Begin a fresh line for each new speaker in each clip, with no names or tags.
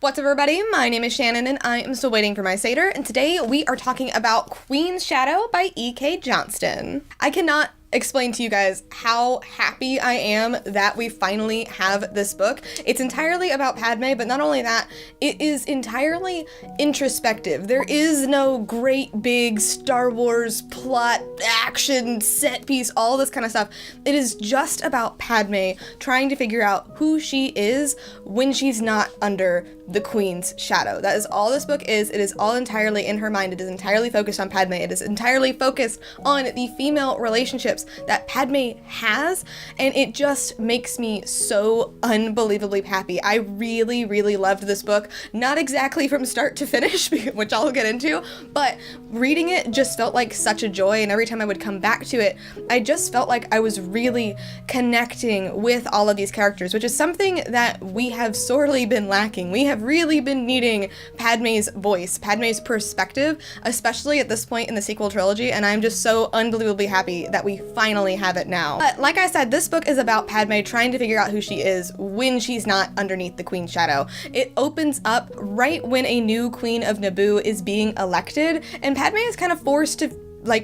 What's up, everybody? My name is Shannon and I am still waiting for my Satyr, and today we are talking about Queen's Shadow by E.K. Johnston. I cannot explain to you guys how happy I am that we finally have this book. It's entirely about Padme, but not only that, it is entirely introspective. There is no great big Star Wars plot, action, set piece, all this kind of stuff. It is just about Padme trying to figure out who she is when she's not under the Queen's shadow. That is all this book is. It is all entirely in her mind. It is entirely focused on Padme. It is entirely focused on the female relationships that Padme has, and it just makes me so unbelievably happy. I really, really loved this book. Not exactly from start to finish, which I'll get into, but reading it just felt like such a joy, and every time I would come back to it, I just felt like I was really connecting with all of these characters, which is something that we have sorely been lacking. We have really been needing Padme's voice, Padme's perspective, especially at this point in the sequel trilogy, and I'm just so unbelievably happy that we finally have it now. But like I said, this book is about Padme trying to figure out who she is when she's not underneath the Queen's shadow. It opens up right when a new Queen of Naboo is being elected, and Padme is kind of forced to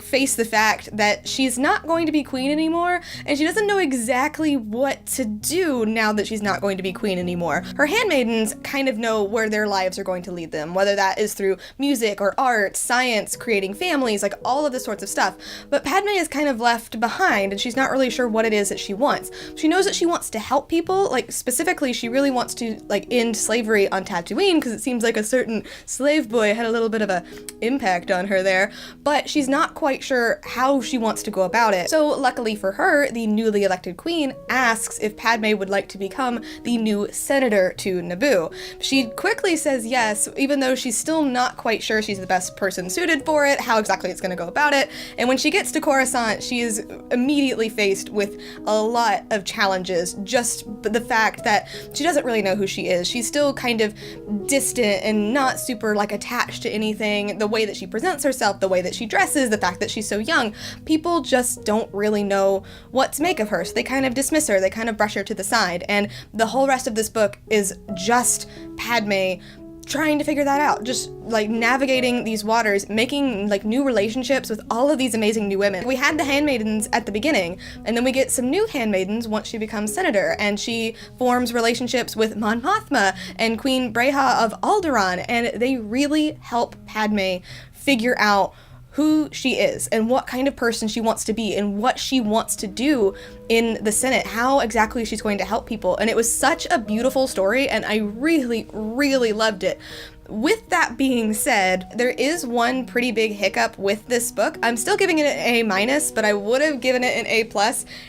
face the fact that she's not going to be queen anymore, and she doesn't know exactly what to do now that she's not going to be queen anymore. Her handmaidens kind of know where their lives are going to lead them, whether that is through music or art, science, creating families, like all of this sorts of stuff. But Padme is kind of left behind, and she's not really sure what it is that she wants. She knows that she wants to help people, like specifically she really wants to end slavery on Tatooine, because it seems like a certain slave boy had a little bit of a impact on her there, but she's not quite sure how she wants to go about it. So luckily for her, the newly elected queen asks if Padme would like to become the new senator to Naboo. She quickly says yes, even though she's still not quite sure she's the best person suited for it, how exactly it's going to go about it. And when she gets to Coruscant, she is immediately faced with a lot of challenges. Just the fact that she doesn't really know who she is. She's still kind of distant and not super attached to anything. The way that she presents herself, the way that she dresses, the fact that she's so young, people just don't really know what to make of her. So they kind of dismiss her, they kind of brush her to the side. And the whole rest of this book is just Padme trying to figure that out, just navigating these waters, making new relationships with all of these amazing new women. We had the handmaidens at the beginning, and then we get some new handmaidens once she becomes senator, and she forms relationships with Mon Mothma and Queen Breha of Alderaan, and they really help Padme figure out who she is and what kind of person she wants to be and what she wants to do in the Senate, how exactly she's going to help people. And it was such a beautiful story, and I really, really loved it. With that being said, there is one pretty big hiccup with this book. I'm still giving it an A-, but I would have given it an A+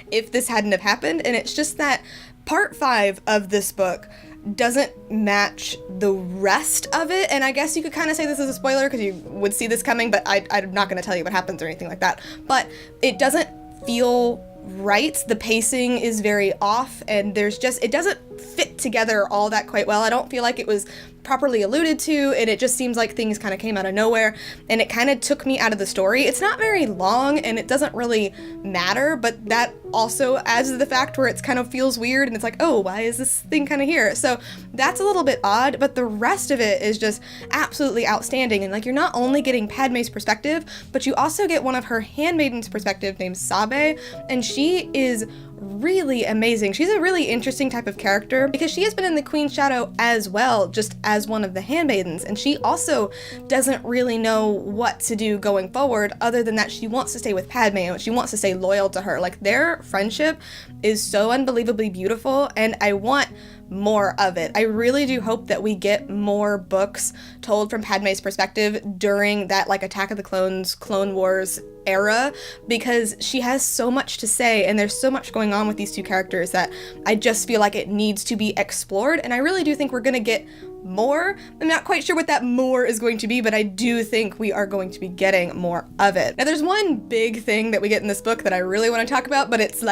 if this hadn't have happened, and it's just that part 5 of this book doesn't match the rest of it, and I guess you could kind of say this is a spoiler because you would see this coming, but I'm not going to tell you what happens or anything like that. But it doesn't feel right. The pacing is very off, and it doesn't fit together all that quite well. I don't feel like it was properly alluded to, and it just seems like things kind of came out of nowhere, and it kind of took me out of the story. It's not very long, and it doesn't really matter, but that also adds to the fact where it kind of feels weird, and it's like, oh, why is this thing kind of here? So that's a little bit odd, but the rest of it is just absolutely outstanding, and you're not only getting Padme's perspective, but you also get one of her handmaiden's perspective named Sabe, and she is really amazing. She's a really interesting type of character because she has been in the Queen's shadow as well, just as one of the handmaidens, and she also doesn't really know what to do going forward other than that she wants to stay with Padme and she wants to stay loyal to her. Their friendship is so unbelievably beautiful, and I want more of it. I really do hope that we get more books told from Padme's perspective during that Attack of the Clones, Clone Wars era, because she has so much to say and there's so much going on with these two characters that I just feel like it needs to be explored, and I really do think we're gonna get more. I'm not quite sure what that more is going to be, but I do think we are going to be getting more of it. Now, there's one big thing that we get in this book that I really want to talk about, but it's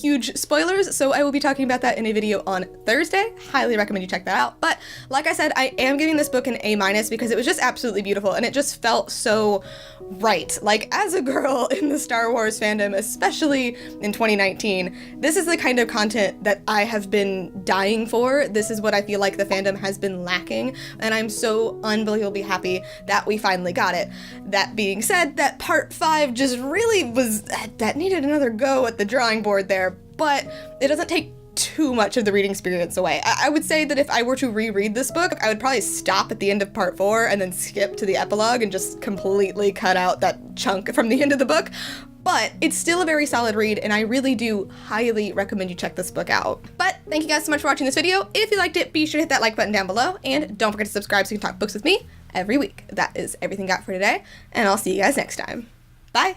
huge spoilers, so I will be talking about that in a video on Thursday. Highly recommend you check that out. But like I said, I am giving this book an A- because it was just absolutely beautiful, and it just felt so right. As a girl in the Star Wars fandom, especially in 2019, this is the kind of content that I have been dying for. This is what I feel like the fandom has been lacking lacking, and I'm so unbelievably happy that we finally got it. That being said, that part 5 just really that needed another go at the drawing board there, but it doesn't take too much of the reading experience away. I would say that if I were to reread this book, I would probably stop at the end of part 4 and then skip to the epilogue and just completely cut out that chunk from the end of the book. But it's still a very solid read, and I really do highly recommend you check this book out. But thank you guys so much for watching this video. If you liked it, be sure to hit that like button down below, and don't forget to subscribe so you can talk books with me every week. That is everything I got for today, and I'll see you guys next time. Bye!